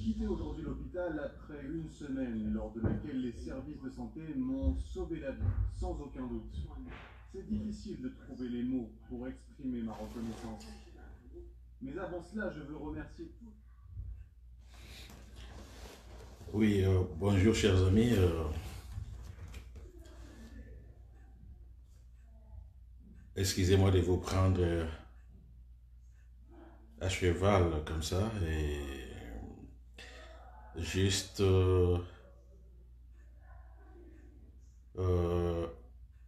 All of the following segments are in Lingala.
quitté aujourd'hui l'hôpital après une semaine lors de laquelle les services de santé m'ont sauvé la vie, sans aucun doute. C'est difficile de trouver les mots pour exprimer ma reconnaissance. Mais avant cela, je veux remercier tous. Oui, bonjour chers amis. Excusez-moi de vous prendre à cheval comme ça et juste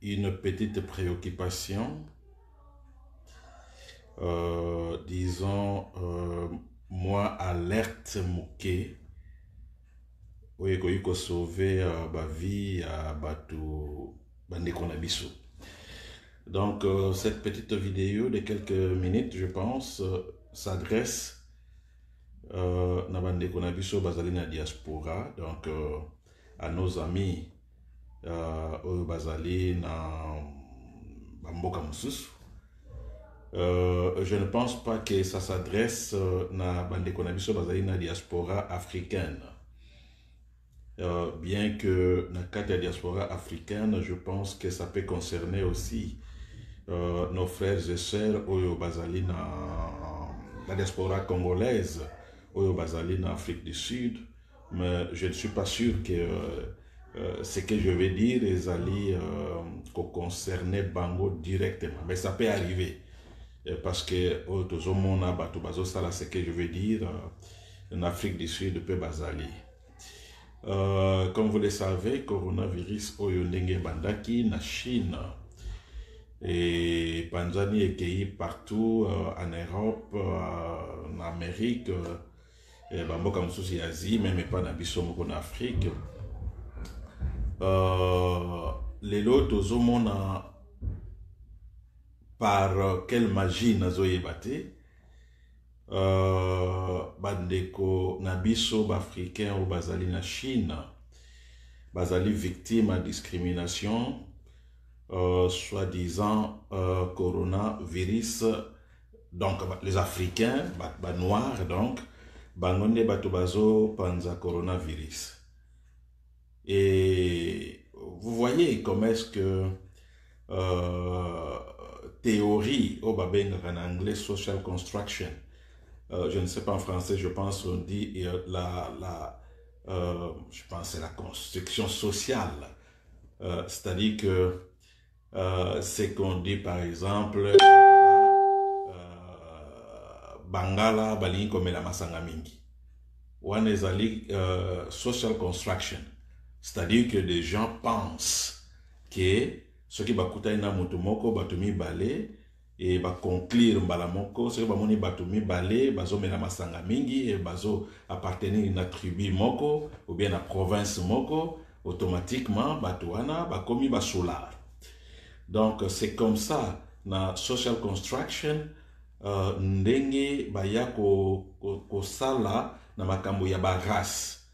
une petite préoccupation. Disons, moi, alerte moquée. Oui, il faut sauver ma vie à Batou Bandekonabiso. Donc, cette petite vidéo de quelques minutes, je pense, s'adresse à Bandekonabiso Bazalina Diaspora, donc à nos amis au Bazali na Bamboka Moussous. Je ne pense pas que ça s'adresse à Bandekonabiso Bazalina Diaspora africaine. Bien que dans la diaspora africaine, je pense que ça peut concerner aussi nos frères et sœurs au Bazali la diaspora congolaise au Bazali en Afrique du Sud, mais je ne suis pas sûr que ce que je vais dire est allé concerner Bango directement, mais ça peut arriver parce que au Tozomona Batubazo Sala, ce que je vais dire en Afrique du Sud peut Bazali. Comme vous le savez, coronavirus oyondenge bandaki na Chine et Panzani est cueilli partout en Europe, en Amérique, et Bamboka Moussousi Asie, même pas dans Bissomoko en Afrique. Les lots aux hommes par quelle magie nazoye bate. Bandeko nabiso africain ou bazali na Chine bazali victime de discrimination soi-disant coronavirus, donc les africains noirs, donc bangonde batubazo panza coronavirus. Et vous voyez comment est-ce que théorie au babenga en anglais social construction, je ne sais pas en français, je pense on dit je pense c'est la construction sociale, c'est-à-dire que c'est qu'on dit par exemple Bangala balingi komela masanga mingi, one is social construction, c'est-à-dire que des gens pensent que ce qui va coûter na mutumoko batumi balé et va conclure mbala moko ce qui va moni batumi balé bazo mela masanga mingi et bazo appartenir na tribu moko ou bien na province moko, automatiquement batuana bakomi basolar. Donc c'est comme ça na social construction ndenge baya ko sala na makambo ya ba race,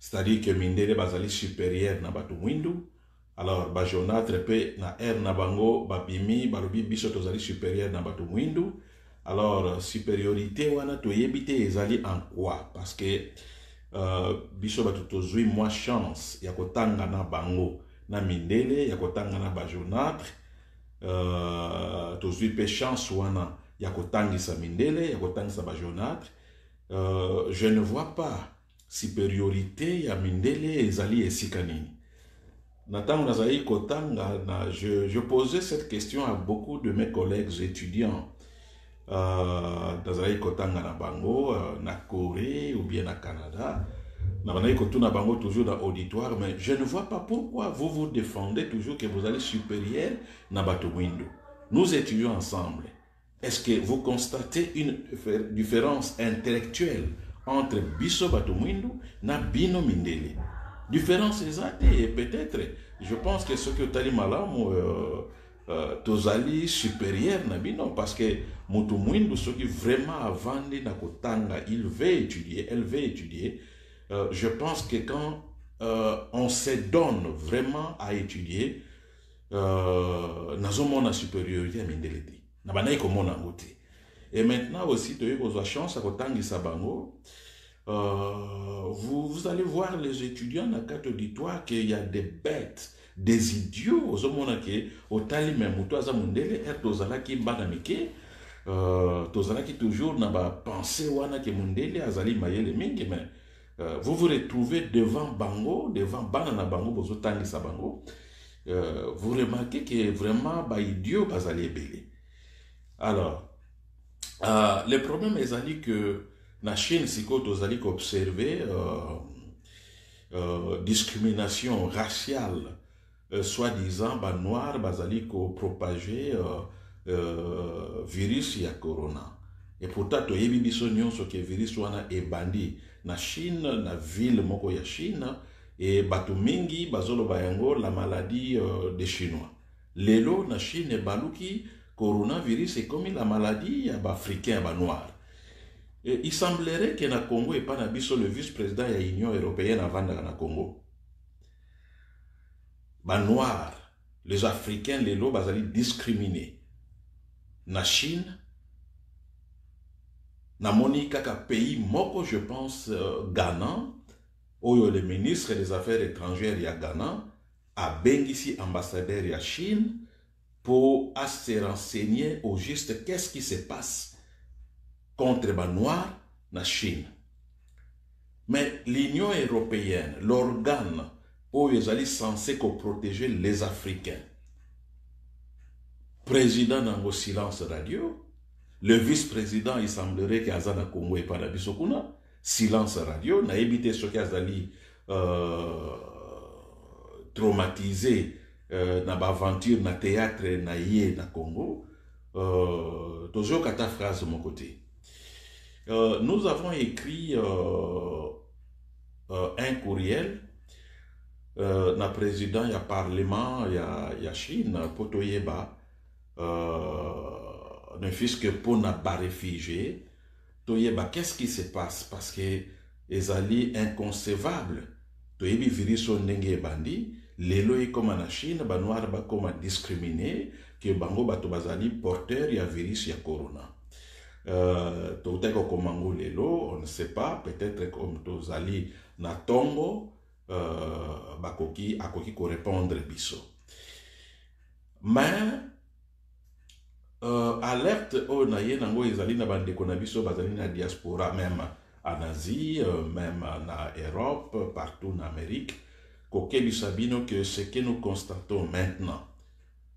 c'est-à-dire que mindele bazali supérieur na batu mwindu. Alors, bajonatre pe na na bango babimi barobi biso tozali supérieur na batu mwindu. Alors, supériorité wana toyebite ezali en quoi? Parce que biso batu tozui moins chance ya kotanga na bango na mindele, ya kotanga na bajonatre, tozui pe chance wana ya kotangisa mindele, ya kotangisa bajonatre. Je ne vois pas supériorité ya mindele ezali esika nini. Je posais cette question à beaucoup de mes collègues étudiants Nazaï Kotanga na Bango, na Corée ou bien na Canada. Nazaï Kotuna Bango toujours dans l'auditoire, mais je ne vois pas pourquoi vous vous défendez toujours que vous allez supérieur na Batowindo. Nous étudions ensemble. Est-ce que vous constatez une différence intellectuelle entre Biso Batowindo na Bino Mindele? Différence exacte et peut-être, je pense que ce que tu as dit malam, tozali supérieur na bino parce que mutu mwindu ce qui vraiment avant na kotanga, il veut étudier, elle veut étudier. Je pense que quand on se donne vraiment à étudier, nazomona supériorité à mindelete. Na banayi komona ngote. Et maintenant aussi tu as eu chance à kotangisa bango. vous allez voir les étudiants dans quatre auditoires qu'il y a des bêtes, des idiots, aux hommes qui au tali même ou toi amundele er tozala qui banamike tozala qui toujours n'a pas pensé wana que mundele azali mayele mingi mais vous vous retrouvez devant bango devant banana bango bozo tangisa bango vous remarquez que vraiment ba idiot bazali ebele. Alors le problème est que la Chine, si vous allez observer discrimination raciale, soi-disant, noir, bazali ko propager virus ya corona. Et pourtant, tu as vu ce que virus wana e bandi na Chine, na ville moko ya Chine, et batu mingi bazolo bayango la maladie des Chinois. Lelo na Chine baluki coronavirus est comme la maladie ya africain ba noir. Et il semblerait que na Congo et pas na biso le vice-président de l'Union européenne avant dans le Congo. Ba noir, les Africains, les lots, bazali discriminés. Na Chine, na moni kaka pays moko, je pense, Ghana, où le ministre des Affaires étrangères ya Ghana, a bengisi ambassadeur ya Chine pour se renseigner au juste qu'est-ce qui se passe contre les Noirs en Chine. Mais l'Union européenne, l'organe où ils sont censés protéger les Africains, président dans silence radio, le vice-président, il semblerait qu'il y a un Congo et pas d'Abisokuna, silence radio, n'a évité ce qu'il y a traumatisé dans l'aventure, dans le théâtre, dans le Congo. Toujours qu'à ta phrase de mon côté. Nous avons écrit un courriel na président ya parlement ya Chine pour toyeba ne fût-ce que pour na ba réfugié toyeba qu'est-ce qui se passe parce que ezali inconcevable toyebi virus ndenge bandi lelo e comme na Chine ba noir ba comme discriminé que bango bato bazali porteur ya virus ya corona. On ne sait pas, peut-être comme Tozali na Tongo, bakoki akoki ko répondre biso. Mais alerte o na ye nango ezali na bande ko na biso bazali na diaspora même en Asie, même en Europe, partout en Amérique, koke bisabino que ce que nous constatons maintenant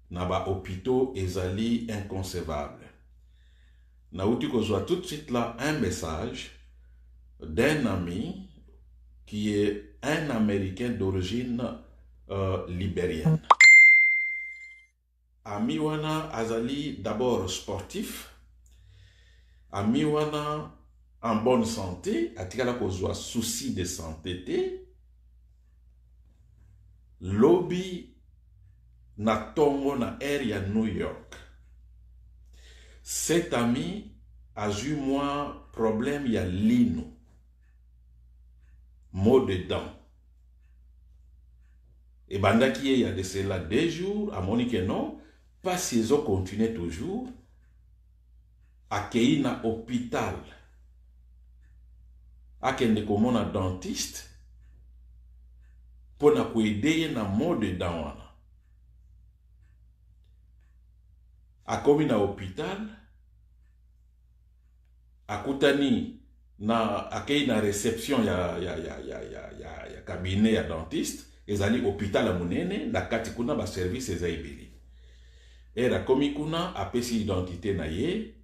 na ba hôpitaux ezali inconcevable. Naouti kozwa tout de suite là un message d'un ami qui est un Américain d'origine libérienne. Ami wana azali d'abord sportif, ami wana en bonne santé, atikala kozwa souci de santé te, lobby na tongo na area New York. Cet ami a eu moins problème, il y a l'ino. Mot de dents. Et bandaki il y a de cela 2 jours, à Monique non, pas si ils ont continué toujours, à na hôpital, à kende comme un dentiste, pour na aider na mot de dents. A komi na hôpital, a kutani na akei na réception ya cabinet ya dentiste, ezali hôpital a munene, na kati kuna ba service eza ibili. Era komi kuna apesi identité na ye,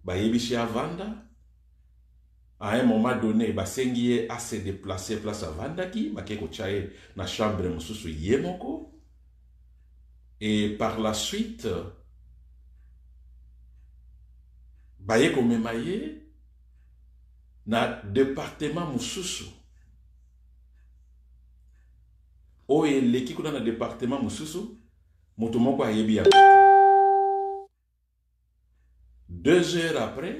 ba yebisi avanda, à un moment donné, ba sengi a se déplacer place à vandaki, ba keko chaye na chambre mususu yemoko, et par la suite, baye komemaye na département mususu oye leki kuna na département mususu moto moko ayebi ya 2 heures après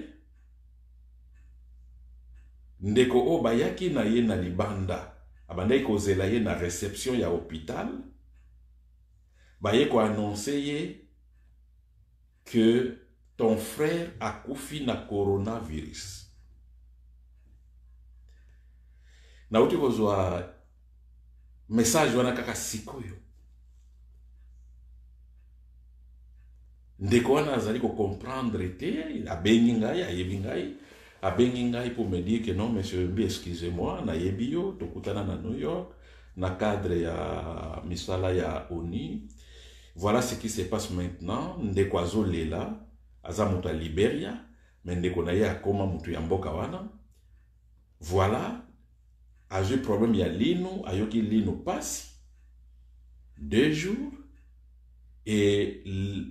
ndeko o bayaki na ye na libanda abandai kozela ye na réception ya hôpital baye ko annoncer ye que ton frère a koufi na coronavirus. na uti kozwa message wana kaka sikoyo ndeko wana azali ko comprendre te abengi ngai ayebi ngai abengi ngai pour me dire que non monsieur Mbi excusez-moi na yebi yo tokutana na New York na cadre ya misala ya ONU. Voilà ce qui se passe maintenant. Ndeko azolela aza mutu ya Liberia mais ndeko na ye akoma mutu ya mboka wana. Voilà, a eu problème ya lino ayoki lino pasi 2 jours et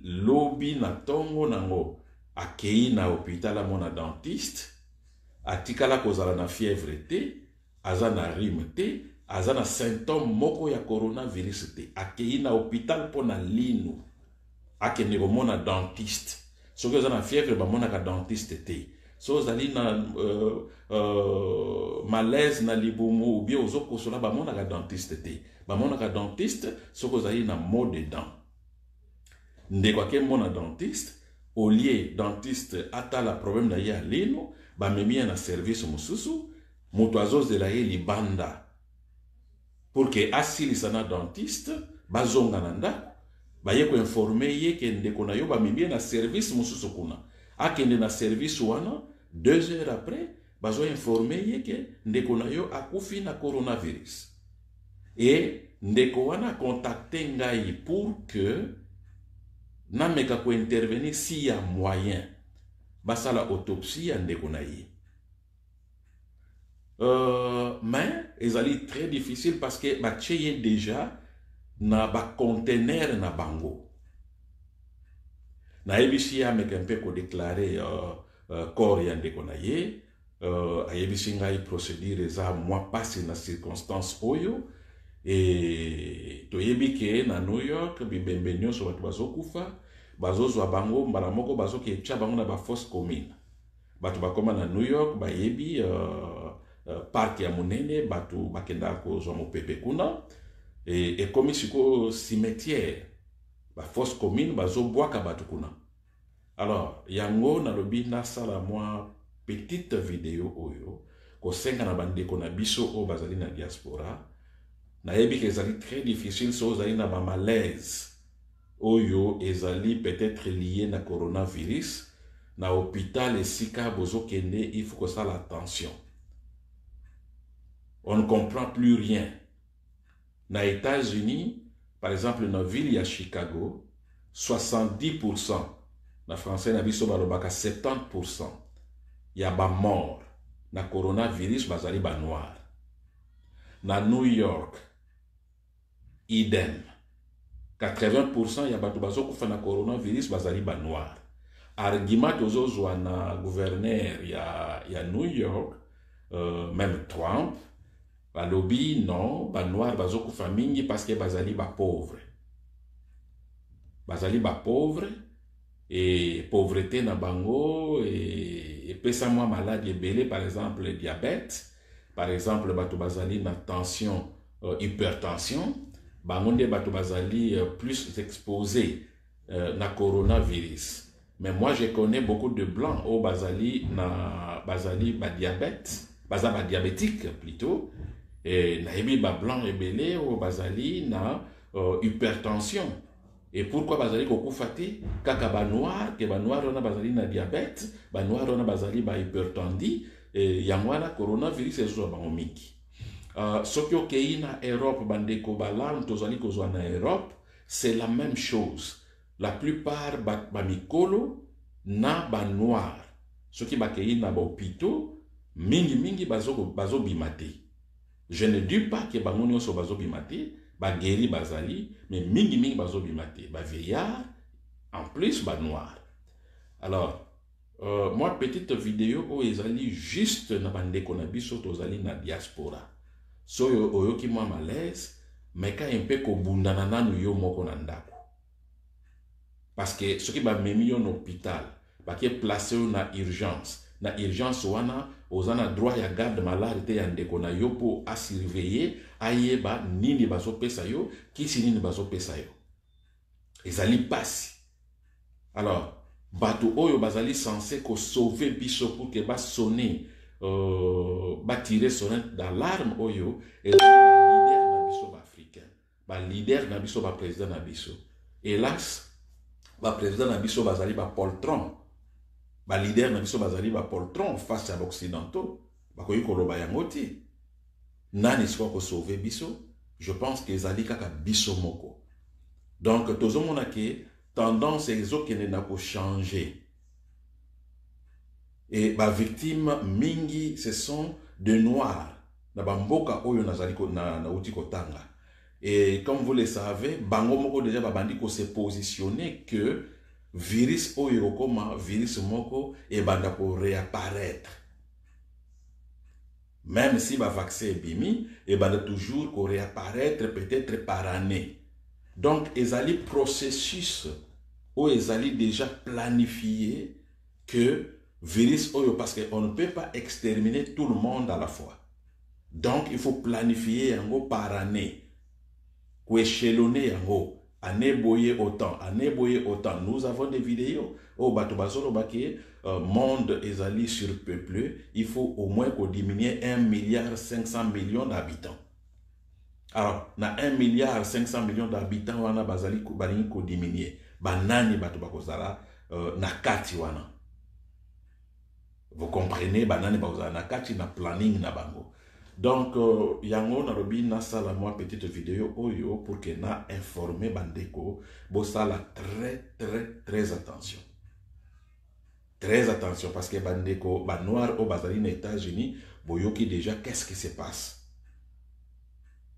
lobi na tongo nango akei na hôpital amona dentiste atikala kozala na fièvre te aza na rhume te aza na symptôme moko ya coronavirus te akei na hôpital pona lino akende komona dentiste soki aza na fièvre bamonaka dentiste te so ozali na malaise na libumu ou bien ozokosola bamonaka dentiste te bamonaka dentiste soki ozali na maux de dents ndeko akemona dentiste au lieu dentiste atala problème na ye alino bamemi ye na service mosusu moto azozela ye libanda pour que asilisa na dentiste bazonga na ndako baye koinforme ye ke ndeko na yo bamemi ye na service mosusu kuna akende na service wana 2 heures après bazo informe ye ke ndeko na yo akufi na coronavirus et ndeko wana contacte ngai pour que nameka ko intervenir si ya moyen basala autopsie ya ndeko na ye. Mais ezali très difficile parce que batcheye déjà na ba conteneur na bango na ebisi ya meka mpe ko déclarer corps ya ndeko na ye ayebisi ngai procédure eza moi passé na circonstance oyo et toyebi ke na New York bibembe nyonso bato bazokufa bazozwa bango mbala moko bazokecha bango na ba fosse commune bato bakoma na New York bayebi parc ya monene bato bakenda kozwa mopepe kuna et komi siko cimetière ba fosse commune bazobwaka bato kuna. Alors yango nalobi nasala moi petite vidéo oyo kosenga na bandeko na biso o bazali na diaspora na yebi ke ezali très difficile so ozali na ba malaise oyo ezali peut-être lié na coronavirus na hôpital esika bozokende il faut que ça l'attention. On ne comprend plus rien. Na États-Unis, par exemple na ville ya Chicago, 70% na français na biso balobaka 70% ya ba mort na coronavirus bazali ba noir. Na New York, idem. 80% ya bato bazokufa na coronavirus bazali ba noir. Argument tozozwa na gouverneur ya New York, même Trump, balobi non, ba noir bazokufa mingi parce que bazali ba pauvre. Bazali ba pauvre et pauvreté na bango et pesa moi maladie belé par exemple le diabète, par exemple bato bazali na tension, hypertension, bango nde bato bazali plus exposé na coronavirus. Mais moi je connais beaucoup de blancs au bazali ba diabète, ba diabétique plutôt. Et naebi ba blanc et belé au bazali na hypertension. Et pourquoi bazali kokufati kaka ba noir ke ba noir on a bazali na diabète, ba noir on a bazali ba hypertendie et yamwana coronavirus ezo ba omiki. Soki okei na Europe bandeko balam tozali kozwa na Europe, c'est la même chose. La plupart ba mikolo na ba noir. Soki bakei na ba hôpitaux mingi bazo bimate. Je ne dis pas que bango nyonso bazo bimate, ba guéri bazali, mais mingi bazo bimate, ba vieillard, en plus ba noir. Alors, moi petite vidéo où ezali juste na bandeko na biso tozali na diaspora. So oyoki moi malaise, mais ka un peu ko bundana nanu yo moko na ndako. Parce que ce qui ba memi yo na hôpital, ba ke placé na urgence. Na urgence wana ozana droit ya garde malade te ya ndeko na yo po a surveiller ayeba nini bazo pesa yo kisi nini bazo pesa yo ezali pasi. Alors bato oyo bazali censé ko sauver biso pour que ba sonner tirer sonnette d'alarme oyo et leader na biso africain, leader na biso président na biso. Hélas, président na biso bazali poltron, leader na biso bazali poltron face à l'occidentaux, bakoyi koloba yango te. Nani siko ko sauver biso? Je pense que ezali kaka biso moko. Donc tozomona ke tendance ezokende na ko changer. Et les victimes mingi, ce sont de noirs. Na bamboka oyo nazali na uti kotanga. Et comme vous le savez, bango moko déjà babandi ko se positionner que virus oyo koma virus moko et banda ko réapparaître. Même si ba vaccin est bimi, et banda toujours ko réapparaître peut-être par année. Donc ezali processus ou ezali déjà planifié que virus oyo, parce qu'on ne peut pas exterminer tout le monde à la fois. Donc, il faut planifier yango par année. Pour échelonner yango. Année boye autant, année boye autant. Nous avons des vidéos. Oh, batobazolo bake, monde ezali surpeuplé. Il faut au moins qu'on diminue 1,5 milliard d'habitants. Alors, na 1,5 milliard d'habitants, wana bazali ko diminuer. Banani batobakozala na kati wana. Vous comprenez, banane baoza na kati na planning na bango. Donc, yango na robi na sala moi petite vidéo oyo pour que na informer bandeko, bo sala très attention. Très attention parce que bandeko, ba noir au bazali na États-Unis, boyoki déjà qu'est-ce qui se passe.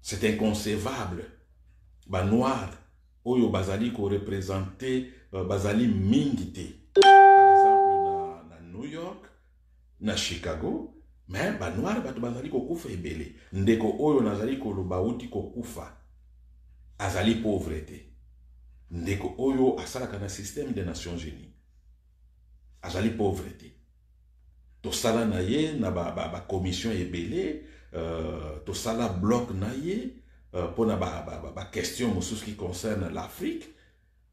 C'est inconcevable. Ba noir oyo bazali ko représenter bazali mingité. Par exemple na New York, na Chicago, mais ba noir bato bazali ko kufa ebele. Ndeko oyo nazali ko lobauti ko kufa. Azali pauvreté. Ndeko oyo asalaka na système des Nations Unies. Azali pauvreté. To sala na ye na ba commission ebele, to sala bloc na ye pour na ba question mosusu qui concerne l'Afrique.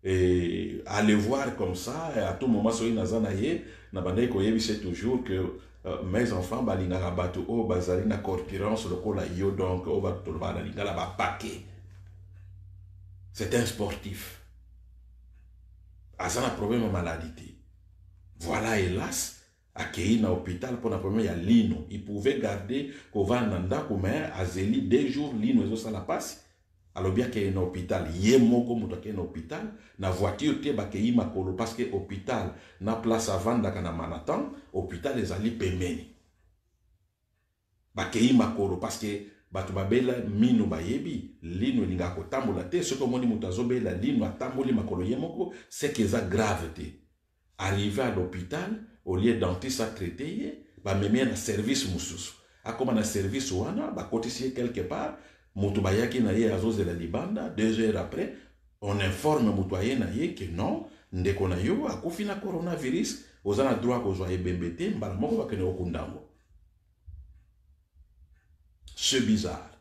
Et aller voir comme ça, et à tout moment, sur une zanaye, na bandai ko yebise toujours que mes enfants, balingara batu o bazali na corpulence lokola yo, donc o batu balingala ba paquet. C'est un sportif. Azana problème de maladie. Voilà, hélas, accueilli dans l'hôpital pour la première, il y a Lino. Il pouvait garder qu'on va nanda comme azeli 2 jours Lino et ça la passe. Alors bien qu'il y ait un hôpital, il y a un hôpital, na voiture te bakei makolo parce que hôpital na place avant na Manhattan, hôpital les ali pemeni. Bakei makolo parce que batu babela minu bayebi, lino linga ko tambola te, ce que moni mutazobela lino atamboli makolo yemoko, c'est que ça grave te. Arrivé à l'hôpital, au lieu dentiste à traiter, ba memia na service mususu. A comme na service wana, ba cotiser quelque part. Moutubayaki na ye azose la libanda, 2 heures après, on informe Moutoye na ye que non, ndeko na yo akufi na coronavirus, ozana droit ko joye bembete, mbala moko bakene okundango. C'est bizarre.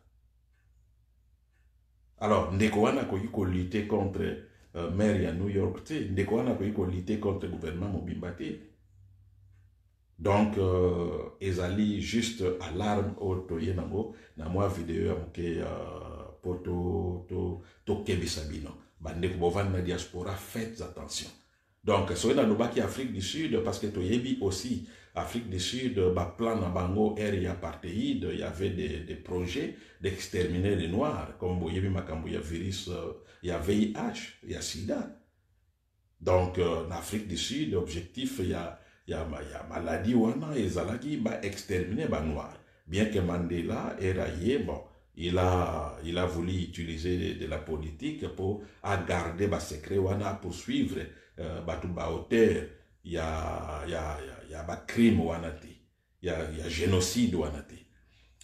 Alors, ndeko wana ko lutter contre maire ya New York te, ndeko wana ko lutter contre le gouvernement Mobimba te. Donc, ezali juste alarme au toye nango na moi vidéo amuke pour to kebisabino. Bande ko bovan na diaspora, faites attention. Donc, soyez dans le baki Afrique du Sud parce que toyebi aussi Afrique du Sud, ba plan na bango area apartheid, il y avait des projets d'exterminer les noirs comme boyebi makambo ya virus, il y a VIH, il y a SIDA. Donc, en Afrique du Sud, l'objectif il y a maladie wana ezalaki ba exterminer ba noir. Bien que Mandela est raillé, bon, il a voulu utiliser de la politique pour garder ba secret wana, poursuivre batu ba auteur, il y a ba crime wana te, il y a génocide wana te.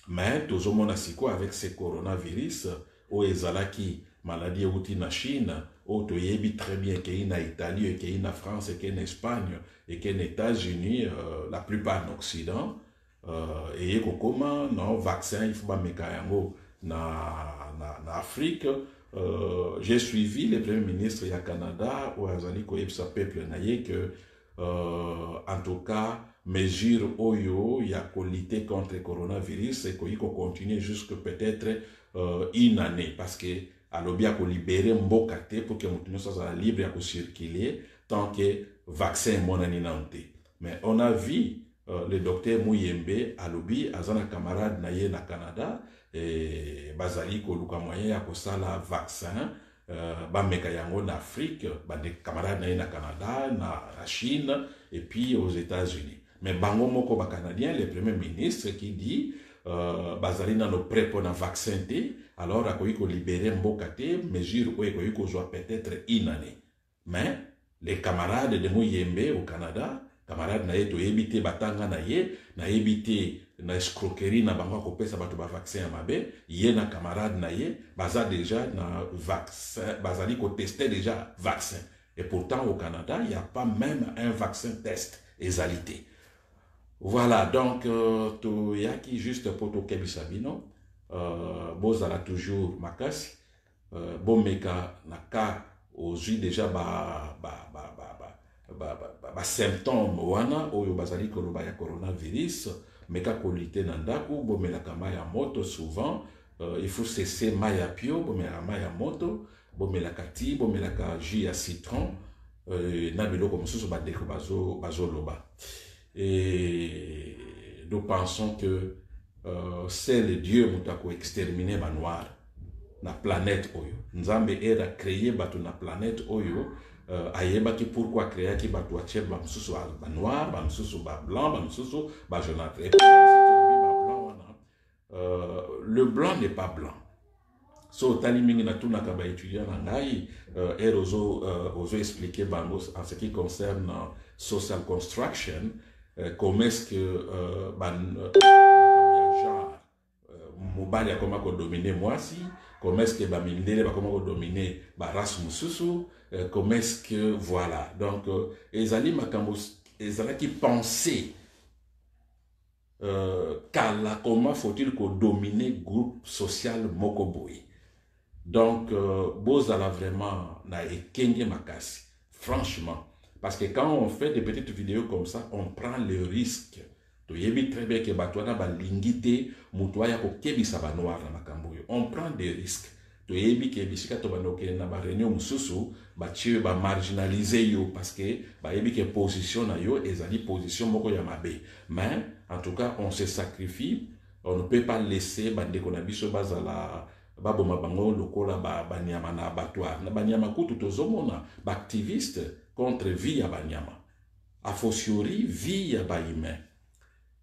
Mais tout le monde siko avec ce coronavirus o ezalaki maladie outi na Chine, o toyebi très bien qu'il y a en Italie, qu'il y a en France, qu'il y a en Espagne, et qu'il y a aux États-Unis, la plupart en Occident, et comment non vaccin il faut pas mettre en Afrique. J'ai suivi le premier ministre du Canada où azali ko sa peuple naie que en tout cas, mesure oyo, il y a lutter contre le coronavirus et qu'il faut continuer jusque peut-être une année. Parce que, alors bien qu'on libère mbokate pour que nous soyons libres à circuler tant que vaccin monani nante. Mais on a vu le docteur Mouyembe à lobby, à un camarade naye na Canada, et bazali ko luka moyen ya kosala vaccin, bameka yango na Afrique, des camarades naye na Canada, na Chine, et puis aux États-Unis. Mais bango moko ba canadien, le premier ministre qui dit bazali na no prêt pour un vaccin té, alors a ko libérer mbokate, mesure ko soit peut-être une année. Mais les camarades de Mouyembe au Canada, camarades na yeto ebité batanga na ye, na ebité na escroquerie na bango ko pesa bato ba vaccin mabe, ye na camarade na ye, baza déjà na vaccin, bazali ko tester déjà vaccin. Et pourtant au Canada, il n'y a pas même un vaccin test exalité. Voilà, donc to yaki juste pour to kebisabino, bozala toujours makasi, bomeka na ka aux yeux déjà symptômes wana oyo bazali koloba ya coronavirus meka kolite na ndaku bomelaka mai ya moto souvent il faut cesser mai ya pio bomelaka mai ya moto bomelaka ti bomelaka jus ya citron na biloko mosusu bandeko bazoloba. Et nous pensons que c'est le Dieu mutako exterminer ba noir na planète oyo nzambe era créer bato na planète oyo ayeba ki pourquoi créer ki bato atie ba msusu ba noir ba msusu ba blanc ba msusu ba jaunâtre. Et le blanc n'est pas blanc. So tali mingi na tuna ka ba étudiant na ngai ozo expliquer bango en ce qui concerne social construction comment est-ce que mobali a comment dominer moi si comment est-ce que bamindele va comment dominer race mususu comment est-ce que voilà donc ezali makambo ezala qui penser kala comment faut-il que dominer groupe social mokoboy donc bozala vraiment na ekenge makasi franchement. Parce que quand on fait des petites vidéos comme ça, on prend le risque. On prend des risques. Parce que position mais en tout cas, on se sacrifie. On ne peut pas laisser baboma bango lokola banyama na abattoir na banyama kutu tozomona activiste contre vie ya banyama a fortiori vie ya bahumain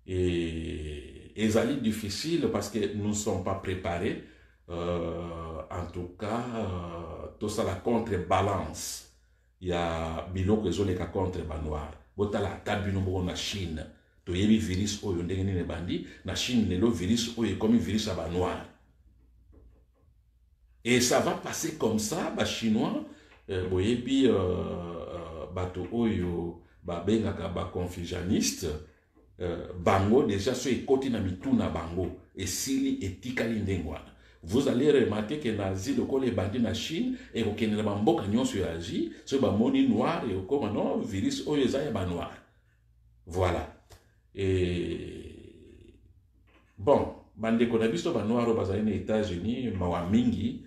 et ezali difficile parce que nous ne sommes pas préparés en tout cas tout ça la contrebalance ya biloko ezoleka contre ba noir botala tabino moko na Chine to yebi virus oyo ndenge nini bandi na Chine lelo virus oyo comme virus ya ba noir. Et ça va passer comme ça, bah chinois, boyebi bato oyo ba bengaka ba confucianiste, bango déjà so ekoti na mituna bango et sili etikali ndengwana. Vous allez remarquer que nazi loko les bandits na Chine et kokene na mboka nyonso ya Asie, so ba moni noir et okoma non virus oyo eza ya ba noir. Voilà. Et bon, bande ko na biso ba noir bazali na États-Unis, mawa mingi.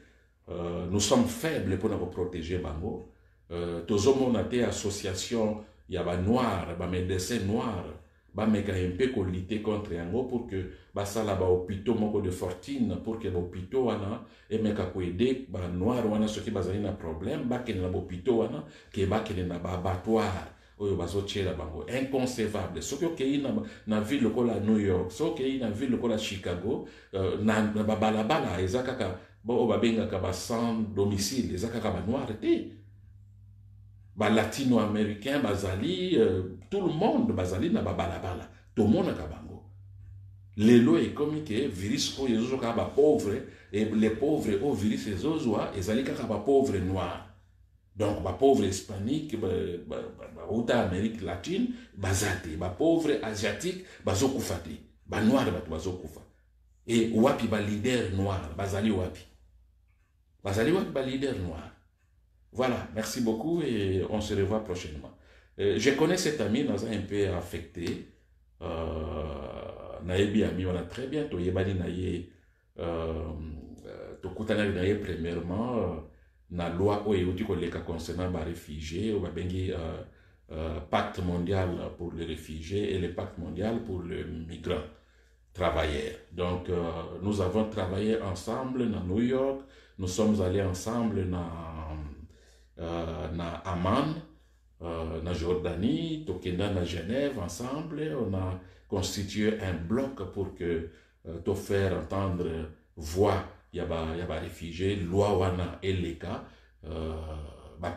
Nous sommes faibles pour nous protéger bango. Tozomona te association ya ba noir, ba médecins noirs, ba meka un peu ko lutter contre yango pour que ba sala ba hôpitaux moko de fortune pour que hôpitaux wana et meka ko aider ba noir wana ceux qui bazali na problème ba kene na hôpitaux wana ke ba kene na ba abattoir oyo bazotiela bango inconcevable. Soki okei na ville lokola New York, soki okei na ville lokola Chicago, na balabala eza kaka bon babengaka ba sans domicile eza kaka ba noir te ba latino-américain bazali tout le monde bazali na ba balabala tout le monde ka bango lelo est comme que virus oyo ezozo ka ba pauvre et les pauvres au virus ezozwa ezali kaka ba pauvre noir. Donc ba pauvre hispanique ba Amérique latine bazate ba pauvre asiatique bazokufa te ba noir bazokufa et wapi ba leader noir bazali wapi ba leader noir. Voilà, merci beaucoup et on se revoit prochainement. Je connais cet ami, dans un peu affecté. Naebi ami, on a très bien, Toyebani Naye, Tokutana Naye, premièrement, na loi Oyeuti Koleka concernant les réfugiés, ou bengi pacte mondial pour les réfugiés et le pacte mondial pour les migrants travailleurs. Donc, nous avons travaillé ensemble dans New York, nous sommes allés ensemble dans Amman, na Jordanie, Tokenda na Genève, ensemble, on a constitué un bloc pour que te faire entendre voix, il y a réfugiés, loi wana et les cas,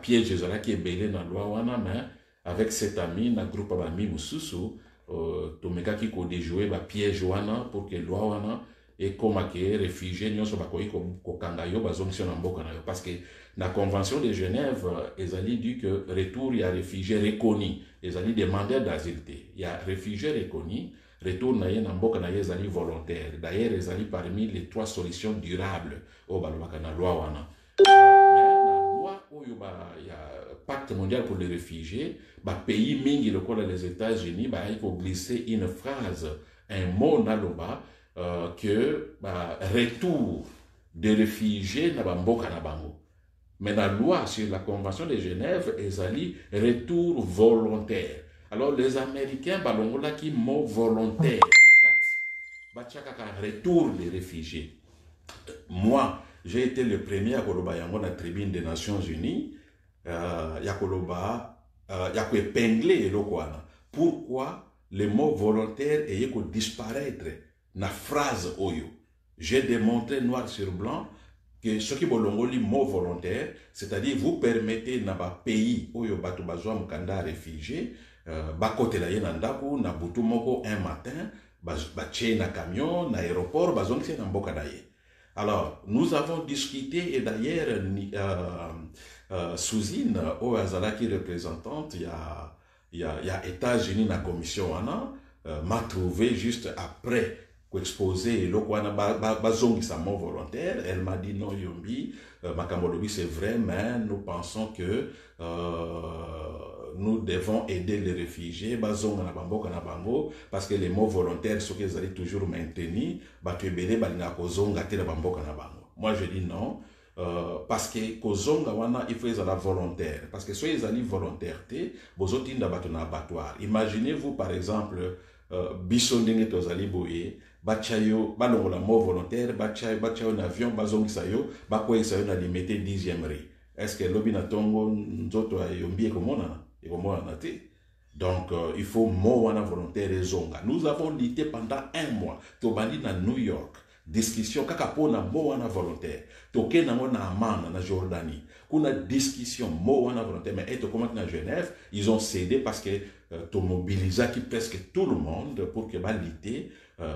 piège qui est belé dans loi wana, mais avec cet ami, na groupe ami mususu, tomeka qui ko déjouer piège wana pour que loi wana et comme que réfugiés nyonso bakoyi ko kangayo bazongisi na mboka na yo, parce que la Convention de Genève, ils ont dit que retour, il y a réfugiés reconnus. Ils ont dit demandeurs d'asile. Il y a réfugiés reconnus, retour, il y a volontaire. D'ailleurs, ils ont dit parmi les 3 solutions durables au Balabakana loi. Mais la loi, il y a pacte mondial pour les réfugiés, pays mingi, le code des États-Unis, il faut glisser une phrase, un mot dans le bas, que retour des réfugiés n'a pas mboka na bango. Mais la loi sur la Convention de Genève, ils ont dit retour volontaire. Alors les Américains, balongola qui mot volontaire, retour des réfugiés. Moi, j'ai été le premier à Koloba Yango na tribune des Nations Unies. Yakoloba, Yako épinglé le Kwana. Pourquoi le mot volontaire est disparaître na phrase Oyo? J'ai démontré noir sur blanc que ce qui est le mot volontaire, c'est-à-dire vous permettez dans un pays où il y a un réfugié, bakote la yenandaku, na butu moko un matin, bache na camion, na aéroport, bazongsi na mboka daye. Alors, nous avons discuté, et d'ailleurs, Souzine, au Azala qui représentante, il y a États-Unis dans la commission, m'a trouvé juste après exposé le Kwana bazongi sa mot volontaire. Elle m'a dit non Yombi, Makamolobi c'est vrai, mais nous pensons que nous devons aider les réfugiés bazonga na bamboka na bango, parce que les mots volontaires sont qu'ils allaient toujours maintenir batubele balina kozonga te na bamboka na bango. Moi je dis non, parce que kozonga wana il faut être volontaire, parce que soit ils allaient volontaire bozotinda bato na abattoir. Imaginez-vous par exemple biso ndenge tozali boye bachayo balongola mot volontaire bachayo na avion bazongisa yo bakwesa yo na limité 10e rang. Est-ce que lobi na tongo nzoto ayombi ekomona te? Donc il faut mot wana volontaire et zonga. Nous avons lutté pendant 1 mois tobandi na New York, discussion kaka pona mot wana volontaire, toke nango na Amman na Jordanie kuna discussion mot wana volontaire, mais et comment na Genève ils ont cédé parce que to mobilisa qui presque tout le monde pour que lutter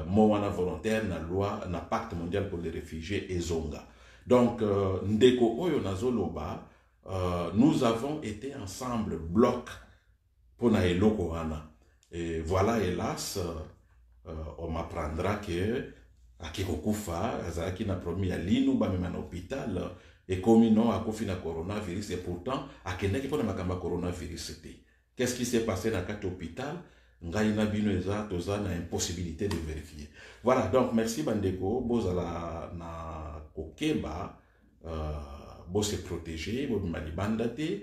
mot wana volontaire na loi na pacte mondial pour les réfugiés et zonga. Donc ndeko oyo nazoloba, nous avons été ensemble bloc pour na eloko wana, et voilà, hélas on m'apprendra que akikokufa azalaki na promis ya linu ba même en hôpital et comme non akofi na coronavirus, et pourtant akendaki pona makamba coronavirus c'était. Qu'est-ce qui s'est passé dans cet hôpital? Ngaina bino eza toza na impossibilité de vérifier. Voilà, donc merci bandeko, bozala na kokeba, bo se protéger, bo malibanda te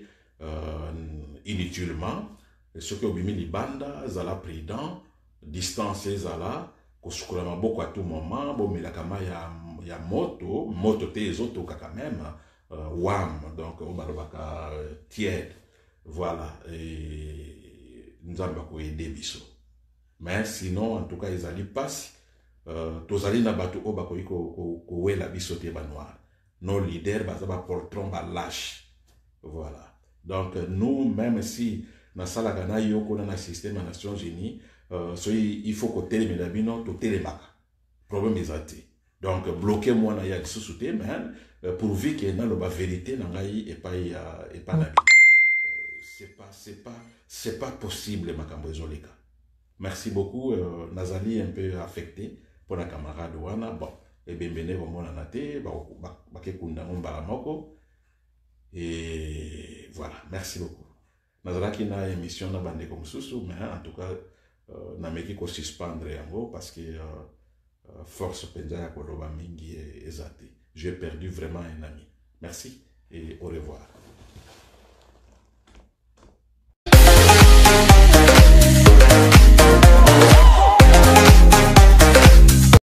inutilement. Ce que obimi libanda zala prudent, distance zala kosukula maboko à tout moment, bo melakama ya moto te ezoto kaka même wam, donc on balobaka tiède. Voilà, et nous avons aidé biso. Mais sinon, en tout cas, ils allaient passer. Tozali na bato o bakoyi ko wela biso te banoir. Nos leaders bazaba portron ba lâche. Voilà. Donc nous, même si na sala kana yoko na système des Nations Unies, il faut que télé medabino to télémaka. Problème ezati. Donc bloquer moi na ya sous mais pourvu que na la vérité na ngai et pas na c'est pas possible makambo ezoleka. Merci beaucoup. Nazali un peu affecté pour la camarade wana. Bon, et bienvenue au monde nate ba ke kunda mbala moko. Et voilà, merci beaucoup. nazalaki na émission na bandeko mosusu, mais en tout cas nameki ko suspendre yango parce que force penza ya koloba mingi ezate. J'ai perdu vraiment un ami. Merci et au revoir.